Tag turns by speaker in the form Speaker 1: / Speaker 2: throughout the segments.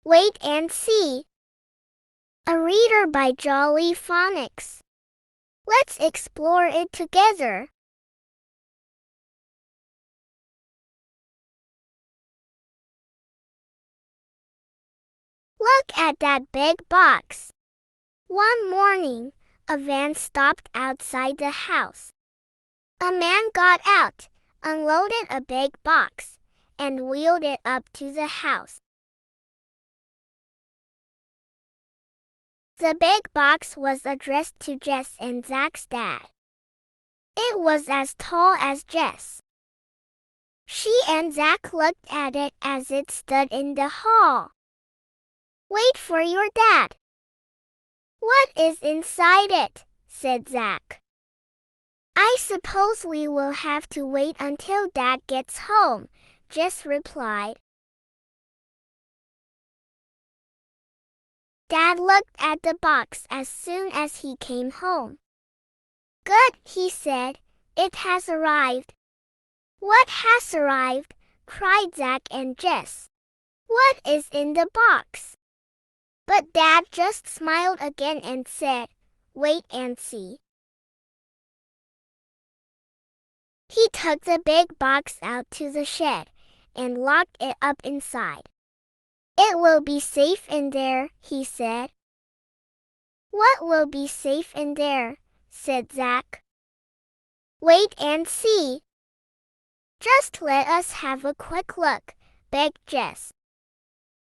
Speaker 1: Wait and see. A reader by Jolly Phonics. Let's explore it together. Look at that big box. One morning, a van stopped outside the house. A man got out, unloaded a big box, and wheeled it up to the house. The big box was addressed to Jess and Zach's dad. It was as tall as Jess. She and Zach looked at it as it stood in the hall. Wait for your dad. What is inside it? Said Zach. I suppose we will have to wait until Dad gets home, Jess replied. Dad looked at the box as soon as he came home. Good, he said. It has arrived. What has arrived? Cried Zach and Jess. What is in the box? But Dad just smiled again and said, wait and see. He took the big box out to the shed and locked it up inside. It will be safe in there, he said. What will be safe in there? Said Zach. Wait and see. Just let us have a quick look, begged Jess.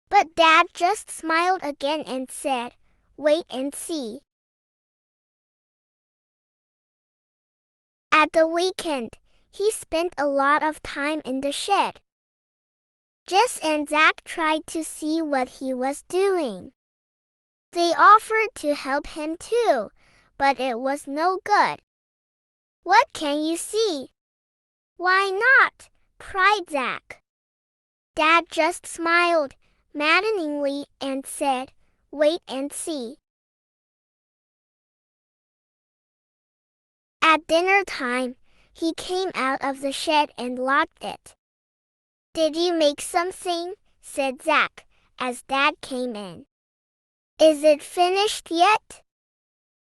Speaker 1: But Dad just smiled again and said, wait and see. At the weekend, he spent a lot of time in the shed. Jess and Zach tried to see what he was doing. They offered to help him too, but it was no good. What can you see? Why not? Cried Zach. Dad just smiled maddeningly and said, wait and see. At dinner time, he came out of the shed and locked it. Did you make something? Said Zach, as Dad came in. Is it finished yet?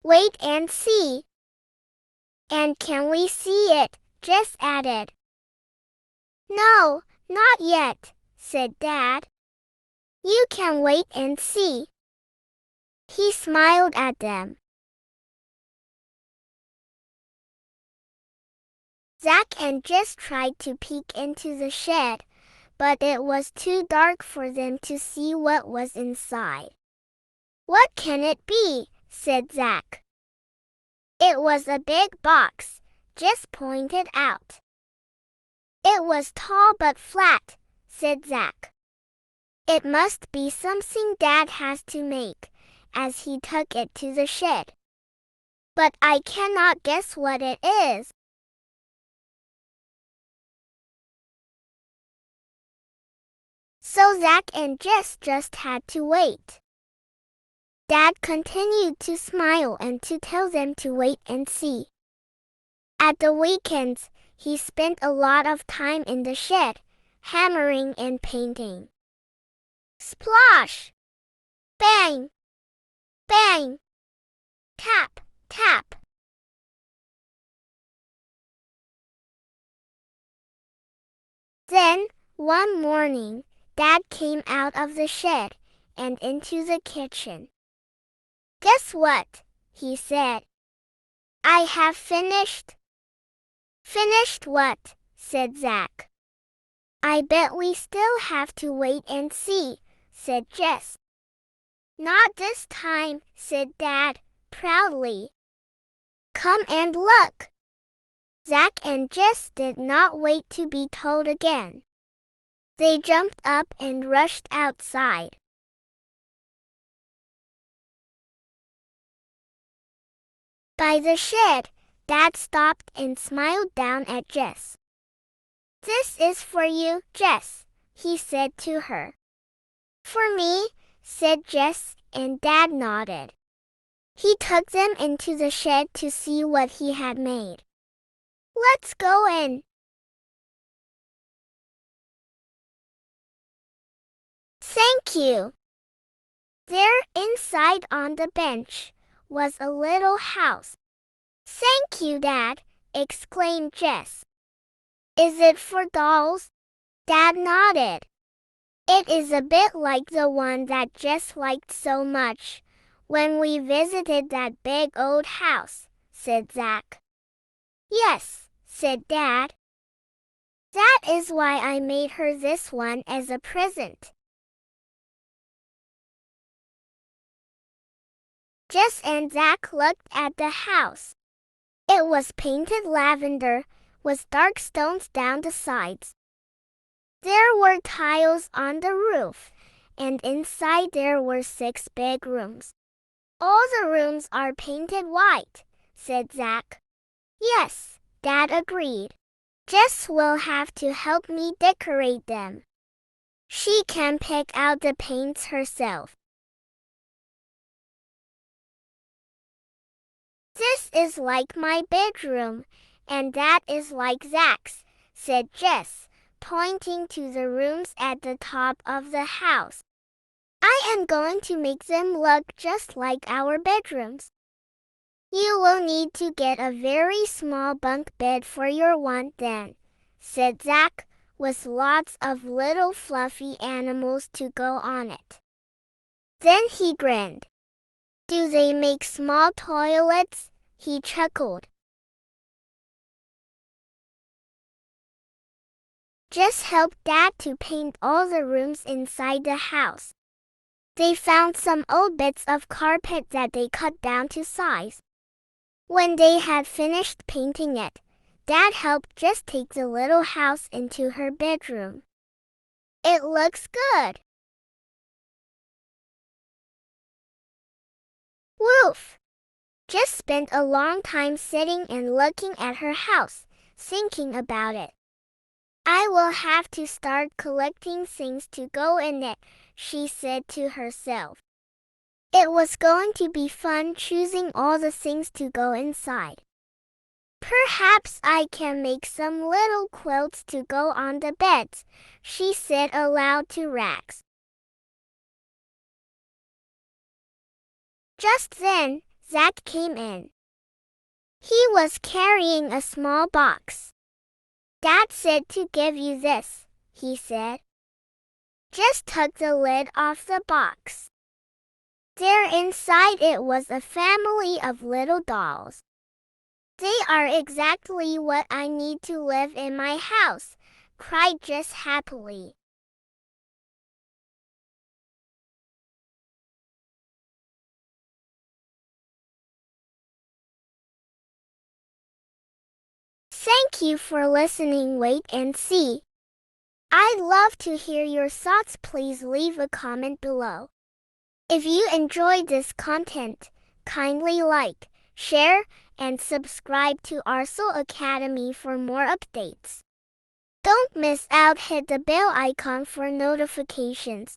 Speaker 1: Wait and see. And can we see it? Jess added. No, not yet, said Dad. You can wait and see. He smiled at them. Zach and Jess tried to peek into the shed, but it was too dark for them to see what was inside. What can it be? Said Zach. It was a big box, Jess pointed out. It was tall but flat, said Zach. It must be something Dad has to make, as he took it to the shed. But I cannot guess what it is. So Zach and Jess just had to wait. Dad continued to smile and to tell them to wait and see. At the weekends, he spent a lot of time in the shed, hammering and painting. Splash! Bang! Bang! Tap! Tap! Then, one morning, Dad came out of the shed and into the kitchen. Guess what? He said. I have finished. Finished what? Said Zach. I bet we still have to wait and see, said Jess. Not this time, said Dad, proudly. Come and look. Zach and Jess did not wait to be told again. They jumped up and rushed outside. By the shed, Dad stopped and smiled down at Jess. This is for you, Jess, he said to her. For me, said Jess, and Dad nodded. He took them into the shed to see what he had made. Let's go in. Thank you. There, inside on the bench, was a little house. "Thank you, Dad," exclaimed Jess. "Is it for dolls?" Dad nodded. "It is a bit like the one that Jess liked so much when we visited that big old house," said Zach. "Yes," said Dad. "That is why I made her this one as a present." Jess and Zach looked at the house. It was painted lavender, with dark stones down the sides. There were tiles on the roof, and inside there were 6 big rooms. "All the rooms are painted white," said Zach. "Yes," Dad agreed. "Jess will have to help me decorate them. She can pick out the paints herself." "This is like my bedroom, and that is like Zach's," said Jess, pointing to the rooms at the top of the house. "I am going to make them look just like our bedrooms." "You will need to get a very small bunk bed for your one then," said Zach, "with lots of little fluffy animals to go on it." Then he grinned. "Do they make small toilets?" he chuckled. Jess helped Dad to paint all the rooms inside the house. They found some old bits of carpet that they cut down to size. When they had finished painting it, Dad helped Jess take the little house into her bedroom. "It looks good." Woof! Jess spent a long time sitting and looking at her house, thinking about it. "I will have to start collecting things to go in it," she said to herself. It was going to be fun choosing all the things to go inside. "Perhaps I can make some little quilts to go on the beds," she said aloud to Rax. Just then, Zach came in. He was carrying a small box. "Dad said to give you this," he said. Just took the lid off the box. There inside it was a family of little dolls. "They are exactly what I need to live in my house," cried Jess happily. Thank you for listening. Wait and see. I'd love to hear your thoughts. Please leave a comment below. If you enjoyed this content, kindly like, share, and subscribe to Arsal Academy for more updates. Don't miss out. Hit the bell icon for notifications.